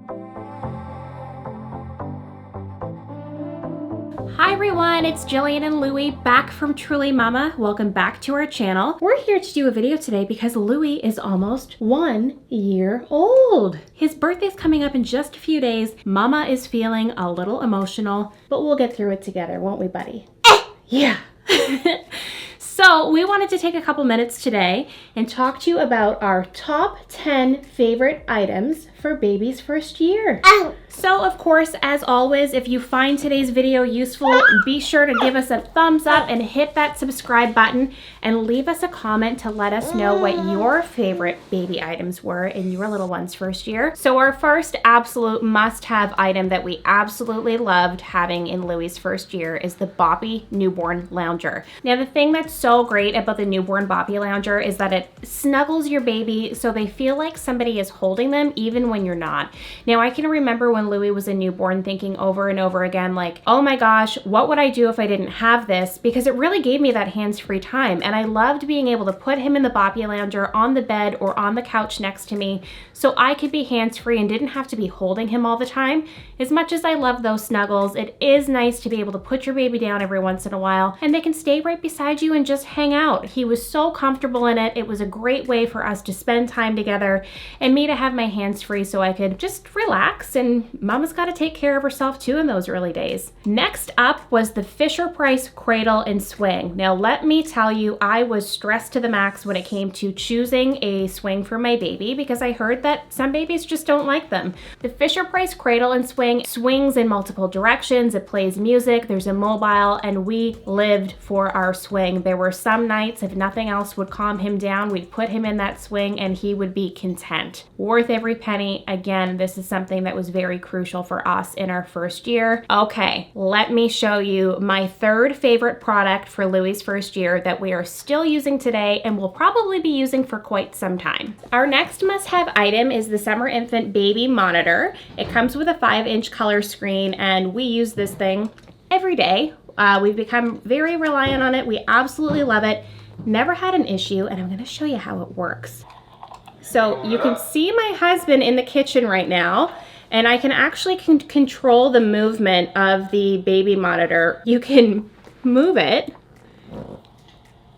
Hi everyone, it's Jillian and Louie back from Truly Mama. Welcome back to our channel. We're here to do a video today because Louie is almost 1 year old. His birthday's coming up in just a few days. Mama is feeling a little emotional, but we'll get through it together, won't we, buddy? Yeah. So we wanted to take a couple minutes today and talk to you about our top 10 favorite items for baby's first year. So of course, as always, if you find today's video useful, be sure to give us a thumbs up and hit that subscribe button and leave us a comment to let us know what your favorite baby items were in your little one's first year. So our first absolute must-have item that we absolutely loved having in Louie's first year is the Boppy newborn lounger. Now the thing that's so great about the newborn Boppy lounger is that it snuggles your baby so they feel like somebody is holding them even when you're not. Now I can remember when Louie was a newborn thinking over and over again like, oh my gosh, what would I do if I didn't have this? Because it really gave me that hands-free time, and I loved being able to put him in the Boppy lounger on the bed or on the couch next to me so I could be hands-free and didn't have to be holding him all the time. As much as I love those snuggles, it is nice to be able to put your baby down every once in a while and they can stay right beside you and just hang out. He was so comfortable in it. It was a great way for us to spend time together and me to have my hands free so I could just relax, and Mama's got to take care of herself too in those early days. Next up was the Fisher-Price Cradle and Swing. Now let me tell you, I was stressed to the max when it came to choosing a swing for my baby because I heard that some babies just don't like them. The Fisher-Price Cradle and Swing swings in multiple directions, it plays music, there's a mobile, and we lived for our swing. There were some nights, if nothing else would calm him down, we'd put him in that swing and he would be content. Worth every penny. Again, this is something that was very crucial for us in our first year. Okay, let me show you my third favorite product for Louie's first year that we are still using today and will probably be using for quite some time. Our next must-have item is the Summer Infant Baby Monitor. It comes with a 5-inch color screen and we use this thing every day. We've become very reliant on it. We absolutely love it. Never had an issue, and I'm gonna show you how it works. So you can see my husband in the kitchen right now, and I can actually control the movement of the baby monitor. You can move it.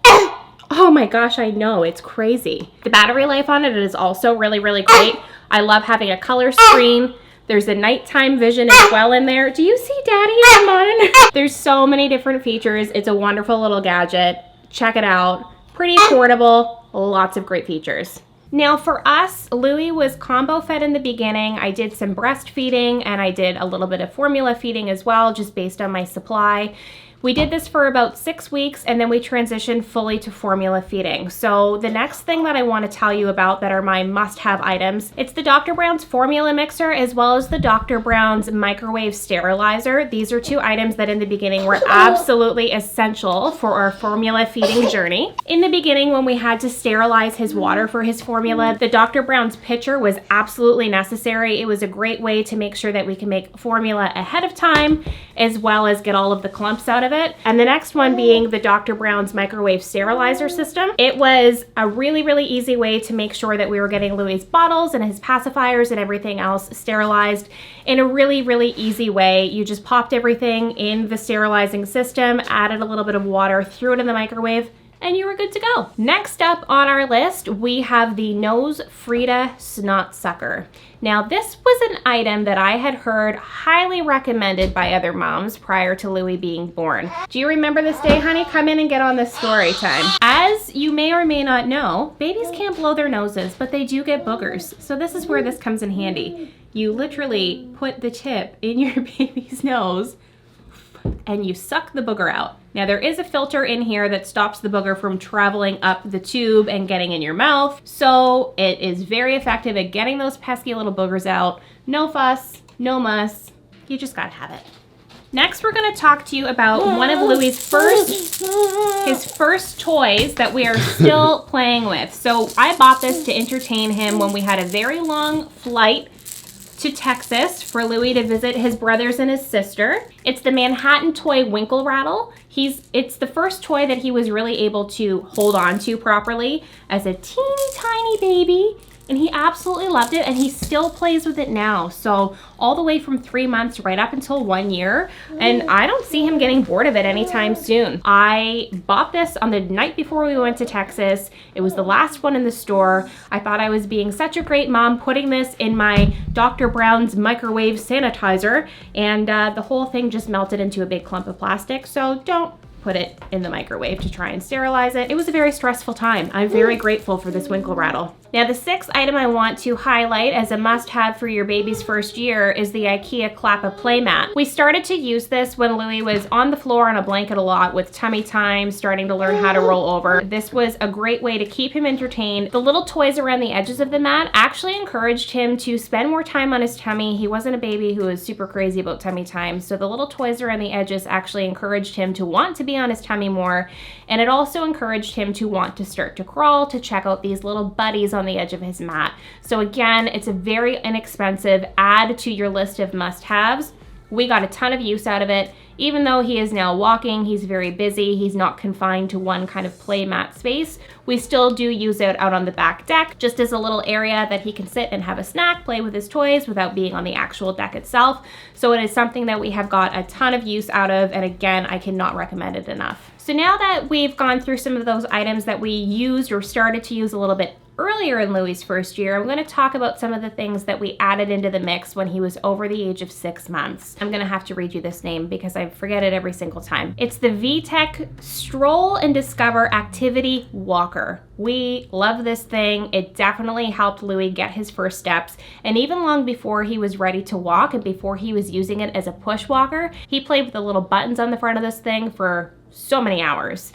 Oh my gosh, I know, it's crazy. The battery life on it is also really, really great. I love having a color screen. There's a nighttime vision as well in there. Do you see Daddy in the monitor? There's so many different features. It's a wonderful little gadget. Check it out. Pretty portable, lots of great features. Now for us, Louie was combo fed in the beginning. I did some breastfeeding and I did a little bit of formula feeding as well, just based on my supply. We did this for about 6 weeks and then we transitioned fully to formula feeding. So the next thing that I want to tell you about that are my must-have items, it's the Dr. Brown's formula mixer as well as the Dr. Brown's microwave sterilizer. These are 2 items that in the beginning were absolutely essential for our formula feeding journey. In the beginning, when we had to sterilize his water for his formula, the Dr. Brown's pitcher was absolutely necessary. It was a great way to make sure that we can make formula ahead of time as well as get all of the clumps out of it. And the next one being the Dr. Brown's microwave sterilizer system. It was a really, really easy way to make sure that we were getting Louie's bottles and his pacifiers and everything else sterilized in a really, really easy way. You just popped everything in the sterilizing system, added a little bit of water, threw it in the microwave, and you were good to go. Next up on our list, we have the Nose Frida Snot Sucker. Now this was an item that I had heard highly recommended by other moms prior to Louie being born. Do you remember this day, honey? Come in and get on this story time. As you may or may not know, babies can't blow their noses, but they do get boogers. So this is where this comes in handy. You literally put the tip in your baby's nose and you suck the booger out. Now there is a filter in here that stops the booger from traveling up the tube and getting in your mouth. So it is very effective at getting those pesky little boogers out. No fuss, no muss, you just gotta have it. Next, we're gonna talk to you about one of Louie's first toys that we are still playing with. So I bought this to entertain him when we had a very long flight to Texas for Louie to visit his brothers and his sister. It's the Manhattan toy Winkel Rattle. It's the first toy that he was really able to hold on to properly. As a teeny tiny baby, and he absolutely loved it, and he still plays with it now. So all the way from 3 months right up until 1 year, and I don't see him getting bored of it anytime soon. I bought this on the night before we went to Texas. It was the last one in the store. I thought I was being such a great mom putting this in my Dr. Brown's microwave sanitizer, and the whole thing just melted into a big clump of plastic. So don't put it in the microwave to try and sterilize it. It was a very stressful time. I'm very grateful for this Winkel Rattle. Now, the sixth item I want to highlight as a must-have for your baby's first year is the IKEA KLAPPA play mat. We started to use this when Louie was on the floor on a blanket a lot with tummy time, starting to learn how to roll over. This was a great way to keep him entertained. The little toys around the edges of the mat actually encouraged him to spend more time on his tummy. He wasn't a baby who was super crazy about tummy time, so the little toys around the edges actually encouraged him to want to be on his tummy more, and it also encouraged him to want to start to crawl, to check out these little buddies on the edge of his mat. So again, it's a very inexpensive add to your list of must-haves. We got a ton of use out of it. Even though he is now walking, he's very busy, he's not confined to one kind of play mat space, we still do use it out on the back deck, just as a little area that he can sit and have a snack, play with his toys without being on the actual deck itself. So it is something that we have got a ton of use out of, and again, I cannot recommend it enough. So now that we've gone through some of those items that we used or started to use a little bit earlier in Louie's first year, I'm going to talk about some of the things that we added into the mix when he was over the age of 6 months. I'm going to have to read you this name because I forget it every single time. It's the VTech Stroll and Discover Activity Walker. We love this thing. It definitely helped Louie get his first steps, and even long before he was ready to walk and before he was using it as a push walker, he played with the little buttons on the front of this thing for so many hours.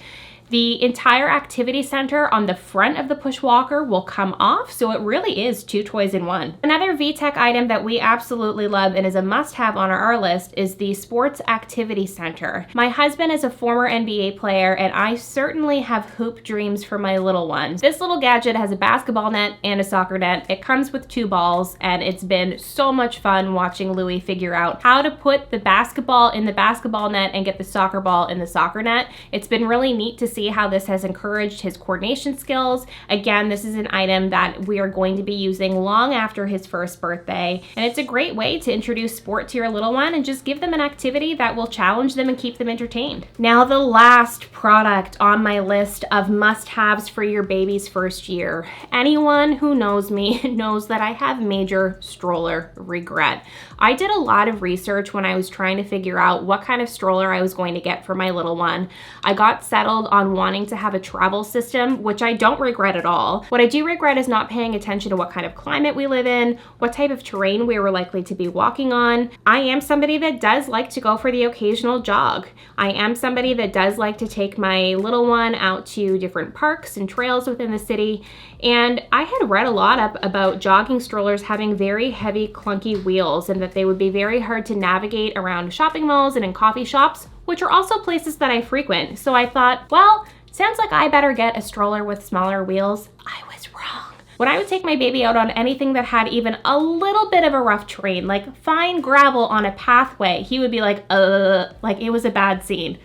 The entire activity center on the front of the push walker will come off, so it really is 2 toys in 1. Another VTech item that we absolutely love and is a must-have on our list is the Sports Activity Center. My husband is a former NBA player, and I certainly have hoop dreams for my little ones. This little gadget has a basketball net and a soccer net. It comes with 2 balls, and it's been so much fun watching Louie figure out how to put the basketball in the basketball net and get the soccer ball in the soccer net. It's been really neat to see how this has encouraged his coordination skills. Again, this is an item that we are going to be using long after his first birthday, and it's a great way to introduce sport to your little one and just give them an activity that will challenge them and keep them entertained. Now, the last product on my list of must-haves for your baby's first year. Anyone who knows me knows that I have major stroller regret. I did a lot of research when I was trying to figure out what kind of stroller I was going to get for my little one. I got settled on wanting to have a travel system, which I don't regret at all. What I do regret is not paying attention to what kind of climate we live in, what type of terrain we were likely to be walking on. I am somebody that does like to go for the occasional jog. I am somebody that does like to take my little one out to different parks and trails within the city, and I had read a lot up about jogging strollers having very heavy, clunky wheels, and that they would be very hard to navigate around shopping malls and in coffee shops, which are also places that I frequent. So I thought, well, sounds like I better get a stroller with smaller wheels. I was wrong. When I would take my baby out on anything that had even a little bit of a rough terrain, like fine gravel on a pathway, he would be like it was a bad scene.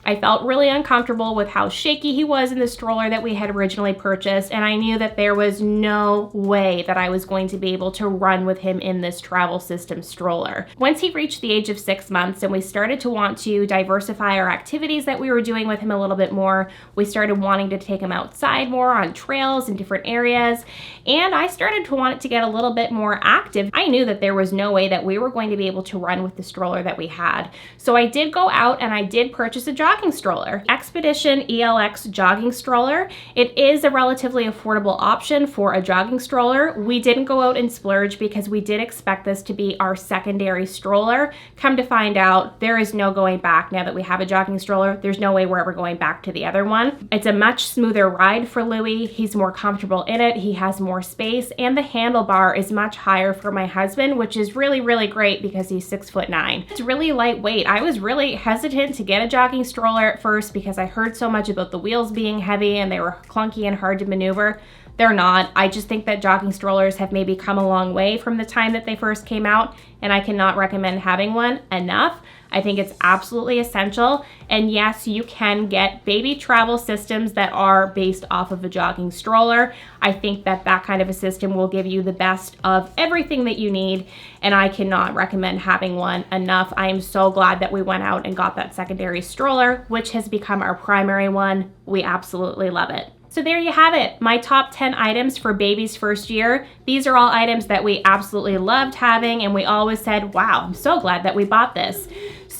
I felt really uncomfortable with how shaky he was in the stroller that we had originally purchased, and I knew that there was no way that I was going to be able to run with him in this travel system stroller. Once he reached the age of 6 months and we started to want to diversify our activities that we were doing with him a little bit more, we started wanting to take him outside more on trails in different areas, and I started to want it to get a little bit more active. I knew that there was no way that we were going to be able to run with the stroller that we had. So I did go out and I did purchase a jogging stroller. Expedition ELX jogging stroller. It is a relatively affordable option for a jogging stroller. We didn't go out and splurge because we did expect this to be our secondary stroller. Come to find out, there is no going back now that we have a jogging stroller. There's no way we're ever going back to the other one. It's a much smoother ride for Louie. He's more comfortable in it. He has more space, and the handlebar is much higher for my husband, which is really, really great because he's 6'9". It's really lightweight. I was really hesitant to get a jogging stroller at first because I heard so much about the wheels being heavy and they were clunky and hard to maneuver. They're not. I just think that jogging strollers have maybe come a long way from the time that they first came out, and I cannot recommend having one enough. I think it's absolutely essential. And yes, you can get baby travel systems that are based off of a jogging stroller. I think that that kind of a system will give you the best of everything that you need, and I cannot recommend having one enough. I am so glad that we went out and got that secondary stroller, which has become our primary one. We absolutely love it. So there you have it, my top 10 items for baby's first year. These are all items that we absolutely loved having, and we always said, wow, I'm so glad that we bought this.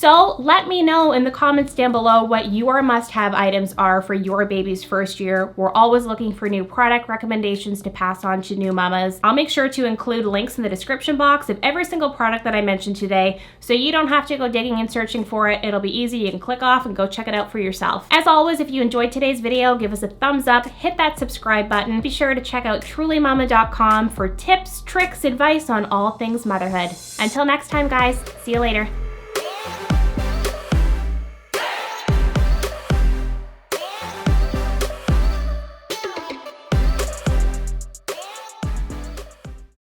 So let me know in the comments down below what your must-have items are for your baby's first year. We're always looking for new product recommendations to pass on to new mamas. I'll make sure to include links in the description box of every single product that I mentioned today, so you don't have to go digging and searching for it. It'll be easy. You can click off and go check it out for yourself. As always, if you enjoyed today's video, give us a thumbs up, hit that subscribe button. Be sure to check out trulymama.com for tips, tricks, advice on all things motherhood. Until next time, guys, see you later.